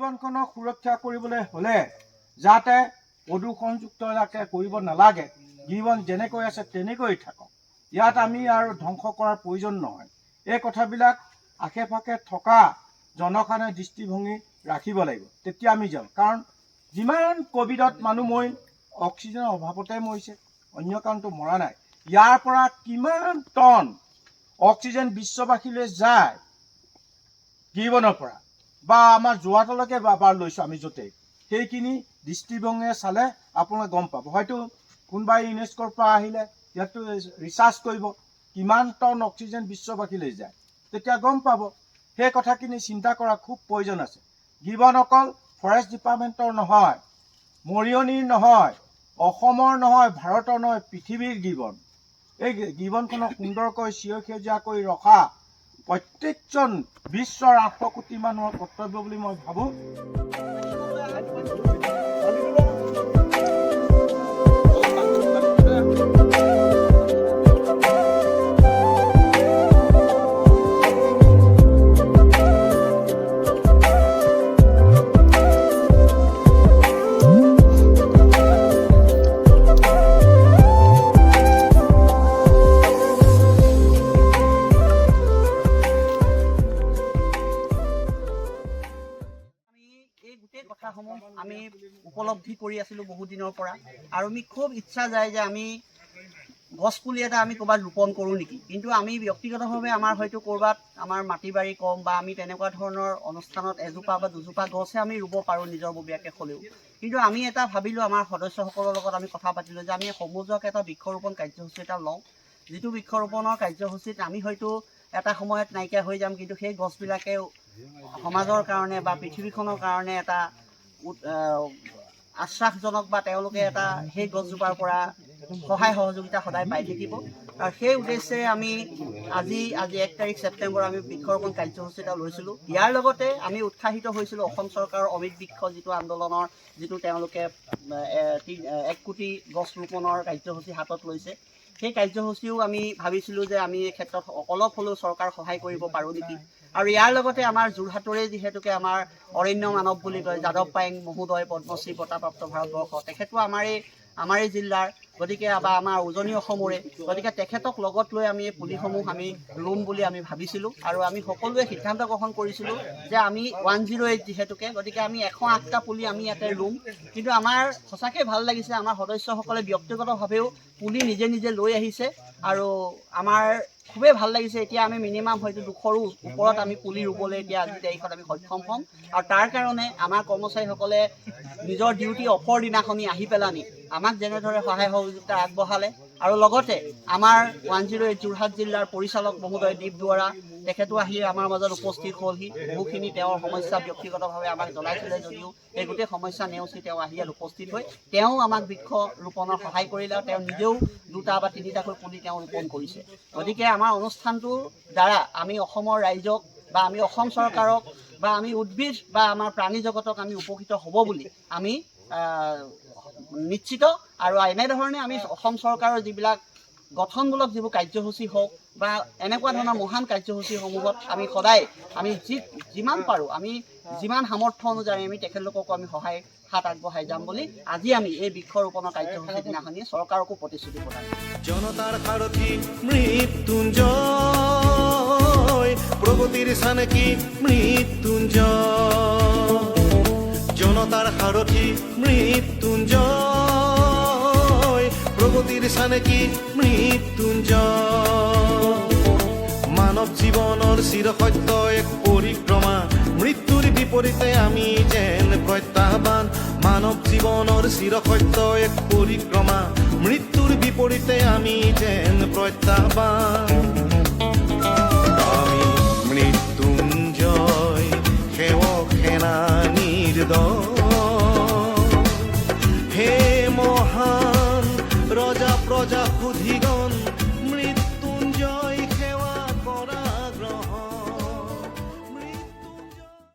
জীৱনখনক সুৰক্ষা কৰিবলৈ হ'লে যাতে প্ৰদূষণযুক্ত এলাকে কৰিব নালাগে, জীৱন যেনেকৈ আছে তেনেকৈ থাকক, ইয়াত আমি আৰু ধ্বংস কৰাৰ প্ৰয়োজন নহয়। এই কথাবিলাক আশে পাশে থকা জনসাধাৰণে দৃষ্টিভংগী ৰাখিব লাগিব, তেতিয়া আমি যাম। কাৰণ যিমান ক'ভিডত মানুহ মৰিল অক্সিজেনৰ অভাৱতে মৰিছে, অন্য কাৰণটো মৰা নাই। ইয়াৰ পৰা কিমান টন অক্সিজেন বিশ্ববাসীলৈ যায় গিৰিবনৰ পৰা বা আমাৰ যোৰহাটলৈকে বাৰ লৈছোঁ আমি য'তেই, সেইখিনি দৃষ্টিভংগীৰে চালে আপোনালোকে গম পাব। হয়তো কোনোবাই ইউনেস্কোৰ পৰা আহিলে ইয়াতো ৰিচাৰ্চ কৰিব কিমান টন অক্সিজেন বিশ্ববাসীলৈ যায়, তেতিয়া গম পাব। সেই কথাখিনি চিন্তা কৰা খুব প্ৰয়োজন আছে। গিৰিবন অকল ফৰেষ্ট ডিপাৰ্টমেণ্টৰ নহয়, মৰিয়নিৰ নহয়, অসমৰ নহয়, ভাৰতৰ নহয়, পৃথিৱীৰ গিৰিবন। এই গিৰিবনখনক সুন্দৰকৈ চিৰসেউজীয়া কৰি ৰখা প্ৰত্যেকজন বিশ্বৰ 800 কোটি মানুহৰ কৰ্তব্য বুলি মই ভাবোঁ। আমি উপলব্ধি কৰি আছিলোঁ বহু দিনৰ পৰা, আৰু আমি খুব ইচ্ছা যায় যে আমি গছপুলি এটা আমি ক'ৰবাত ৰোপণ কৰোঁ নেকি। কিন্তু আমি ব্যক্তিগতভাৱে আমাৰ হয়তো ক'ৰবাত আমাৰ মাটি বাৰী কম বা আমি তেনেকুৱা ধৰণৰ অনুষ্ঠানত এজোপা বা দুজোপা গছহে আমি ৰুব পাৰোঁ নিজৰ ববীয়াকৈ হ'লেও। কিন্তু আমি এটা ভাবিলোঁ, আমাৰ সদস্যসকলৰ লগত আমি কথা পাতিলোঁ যে আমি সমূহীয়াকৈ এটা বৃক্ষৰোপণ কাৰ্যসূচী এটা লওঁ, যিটো বৃক্ষৰোপণৰ কাৰ্যসূচীত আমি হয়তো এটা সময়ত নাইকিয়া হৈ যাম, কিন্তু সেই গছবিলাকে সমাজৰ কাৰণে বা পৃথিৱীখনৰ কাৰণে এটা আশ্বাসজনক বা তেওঁলোকে এটা সেই গছজোপাৰ পৰা সহায় সহযোগিতা সদায় পাই থাকিব। আৰু সেই উদ্দেশ্যে আমি আজি 1 তাৰিখ ছেপ্টেম্বৰ আমি বৃক্ষৰোপণ কাৰ্যসূচী এটা লৈছিলোঁ। ইয়াৰ লগতে আমি উৎসাহিত হৈছিলোঁ অসম চৰকাৰৰ অমৃত বৃক্ষ যিটো আন্দোলনৰ, যিটো তেওঁলোকে 1 কোটি গছ ৰোপণৰ কাৰ্যসূচী হাতত লৈছে। সেই কাৰ্যসূচীও আমি ভাবিছিলোঁ যে আমি এই ক্ষেত্ৰত অলপ হ'লেও চৰকাৰ সহায় কৰিব পাৰোঁ নেকি। আৰু ইয়াৰ লগতে আমাৰ যোৰহাটৰে যিহেতুকে আমাৰ অৰণ্য মানৱ বুলি কয় যাদৱ পায়েং মহোদয়, পদ্মশ্ৰী বঁটাপ্ৰাপ্ত ভাৰতবৰ্ষ, তেখেতো আমাৰে জিলাৰ, গতিকে বা আমাৰ উজনি অসমৰে, গতিকে তেখেতক লগত লৈ আমি এই পুলিসমূহ আমি ৰুম বুলি আমি ভাবিছিলোঁ। আৰু আমি সকলোৱে সিদ্ধান্ত গ্ৰহণ কৰিছিলোঁ যে আমি 108 যিহেতুকে, গতিকে আমি 108টা পুলি আমি ইয়াতে ৰুম। কিন্তু আমাৰ সঁচাকৈ ভাল লাগিছে, আমাৰ সদস্যসকলে ব্যক্তিগতভাৱেও পুলি নিজে নিজে লৈ আহিছে, আৰু আমাৰ খুবেই ভাল লাগিছে। এতিয়া আমি মিনিমাম হয়তো 200ৰো ওপৰত আমি পুলি ৰুবলৈ এতিয়া আজি তাৰিখত আমি সক্ষম হ'ম। আৰু তাৰ কাৰণে আমাৰ কৰ্মচাৰীসকলে নিজৰ ডিউটি অফৰ দিনাখনি আহি পেলানি আমাক যেনেদৰে সহায় সহযোগিতা আগবঢ়ালে, আৰু লগতে আমাৰ 108 যোৰহাট জিলাৰ পৰিচালক মহোদয় দীপ দুৱৰা, তেখেতো আহি আমাৰ মাজত উপস্থিত হ'লহি। বহুখিনি তেওঁৰ সমস্যা ব্যক্তিগতভাৱে আমাক জনাইছিলে যদিও এই গোটেই সমস্যা নেওচি তেওঁ আহি ইয়াত উপস্থিত হৈ তেওঁ আমাক বৃক্ষ ৰোপণৰ সহায় কৰিলে, আৰু তেওঁ নিজেও 2টা বা 3টাকৈ পুলি তেওঁ ৰোপণ কৰিছে। গতিকে আমাৰ অনুষ্ঠানটোৰ দ্বাৰা আমি অসমৰ ৰাইজক বা আমি অসম চৰকাৰক বা আমি উদ্ভিদ বা আমাৰ প্ৰাণী জগতক আমি উপকৃত হ'ব বুলি আমি নিশ্চিত। আৰু এনেধৰণে আমি অসম চৰকাৰৰ যিবিলাক গঠনমূলক যিবোৰ কাৰ্যসূচী হওক বা এনেকুৱা ধৰণৰ মহান কাৰ্যসূচীসমূহত আমি সদায় আমি যিমান পাৰোঁ আমি যিমান সামৰ্থ্য অনুযায়ী আমি তেখেতলোককো আমি সহায় হাত আগবঢ়াই যাম বুলি আজি আমি এই বৃক্ষৰোপণৰ কাৰ্যসূচীৰ দিনাখনি চৰকাৰকো প্ৰতিশ্ৰুতি প্ৰদান কৰিছোঁ। জনতাৰ সাৰথী মৃত্যুঞ্জয়, প্ৰগতিৰ চানেকি মৃত্যুঞ্জয়, জনতাৰ সাৰথী মৃত্যুঞ্জয়, প্ৰগতিৰ চানেকি মৃত্যুঞ্জয়। মানৱ জীৱনৰ চিৰসত্য এক পৰিক্ৰমা, মৃত্যুৰ বিপৰীতে আমি যেন প্ৰত্যাহ্বান। মানৱ জীৱনৰ চিৰসত্য এক পৰিক্ৰমা, মৃত্যুৰ বিপৰীতে আমি যেন প্ৰত্যাহ্বান। আমি মৃত্যুঞ্জয় সেৱক সেনানীৰ দল, হে মহান ৰজা প্ৰজা সুধিগণ।